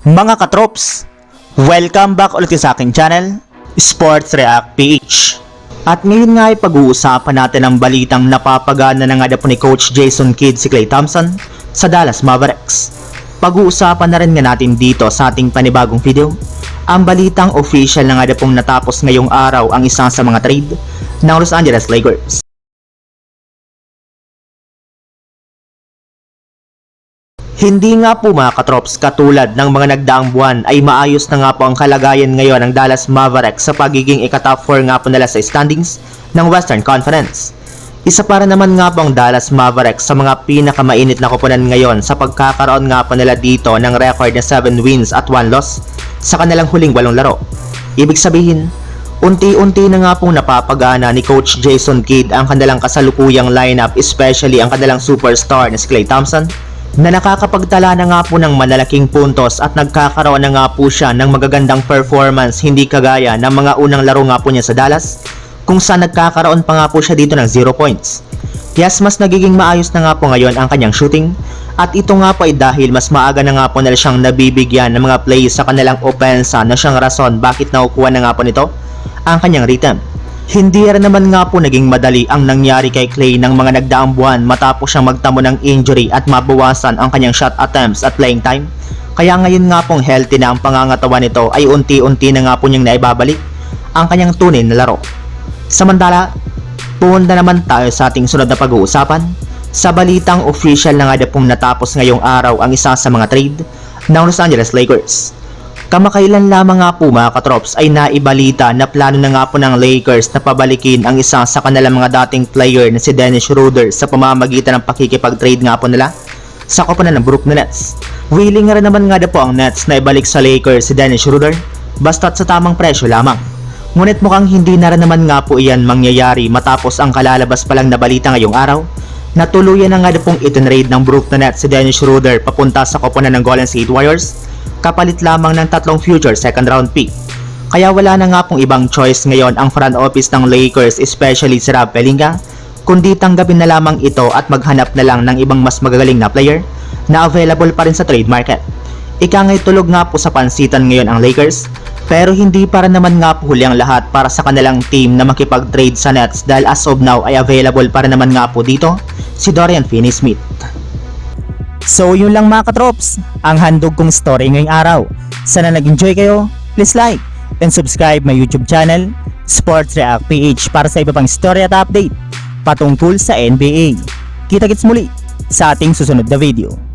Mga katrops, welcome back ulit sa aking channel, Sports React PH. At ngayon nga ay pag-uusapan natin ang balitang napapagana na nga po ni Coach Jason Kidd si Klay Thompson sa Dallas Mavericks. Pag-uusapan na rin nga natin dito sa ating panibagong video ang balitang official na nga pong natapos ngayong araw ang isa sa mga trade ng Los Angeles Lakers. Hindi nga po mga katrops katulad ng mga nagdaang buwan ay maayos na nga po ang kalagayan ngayon ng Dallas Mavericks sa pagiging ika-top 4 nga po nila sa standings ng Western Conference. Isa para naman nga po ang Dallas Mavericks sa mga pinakamainit na koponan ngayon sa pagkakaroon nga po nila dito ng record na 7 wins at 1 loss sa kanilang huling 8 laro. Ibig sabihin, unti-unti na nga pong napapagana ni Coach Jason Kidd ang kanilang kasalukuyang lineup, especially ang kanilang superstar na si Klay Thompson, na nakakapagtala na nga po ng malalaking puntos at nagkakaroon na nga po siya ng magagandang performance, hindi kagaya ng mga unang laro nga po niya sa Dallas kung saan nagkakaroon pa nga po siya dito ng 0 points. Yes, mas nagiging maayos na nga po ngayon ang kanyang shooting at ito nga po ay dahil mas maaga na nga po nila siyang nabibigyan ng mga plays sa kanilang opensa na siyang rason bakit nakukuha na nga po nito ang kanyang rhythm. Hindi rin naman nga po naging madali ang nangyari kay Klay ng mga nagdaang buwan matapos siyang magtamo ng injury at mabawasan ang kanyang shot attempts at playing time. Kaya ngayon nga pong healthy na ang pangangatawan nito ay unti-unti na nga po niyang naibabalik ang kanyang tunay na laro. Samantala, punta naman tayo sa ating sunod na pag-uusapan sa balitang official na nga pong natapos ngayong araw ang isa sa mga trade ng Los Angeles Lakers. Kamakailan lamang nga po mga katrops ay naibalita na plano na nga po ng Lakers na pabalikin ang isa sa kanilang mga dating player na si Dennis Schroeder sa pamamagitan ng pakikipag-trade nga po nila sa koponan ng Brooklyn Nets. Willing nga rin naman nga po ang Nets na ibalik sa Lakers si Dennis Schroeder basta't sa tamang presyo lamang. Ngunit mukhang hindi na rin naman nga po iyan mangyayari matapos ang kalalabas pa lang na balita ngayong araw na tuluyan na nga pong itinrade ng Brooklyn Nets si Dennis Schroeder papunta sa koponan ng Golden State Warriors kapalit lamang ng 3 future second round pick. Kaya wala na nga pong ibang choice ngayon ang front office ng Lakers, especially si Rob Pelinka, kundi tanggapin na lamang ito at maghanap na lang ng ibang mas magagaling na player na available pa rin sa trade market. Ika nga'y tulog nga po sa pansitan ngayon ang Lakers, pero hindi para naman nga po huli ang lahat para sa kanilang team na makipag-trade sa Nets dahil as of now ay available para naman nga po dito si Dorian Finney-Smith. So yun lang mga katrops, ang handog kong story ngayong araw. Sana nag-enjoy kayo, please like and subscribe my YouTube channel, Sports React PH, para sa iba pang story at update patungkol sa NBA. Kita-kits muli sa ating susunod na video.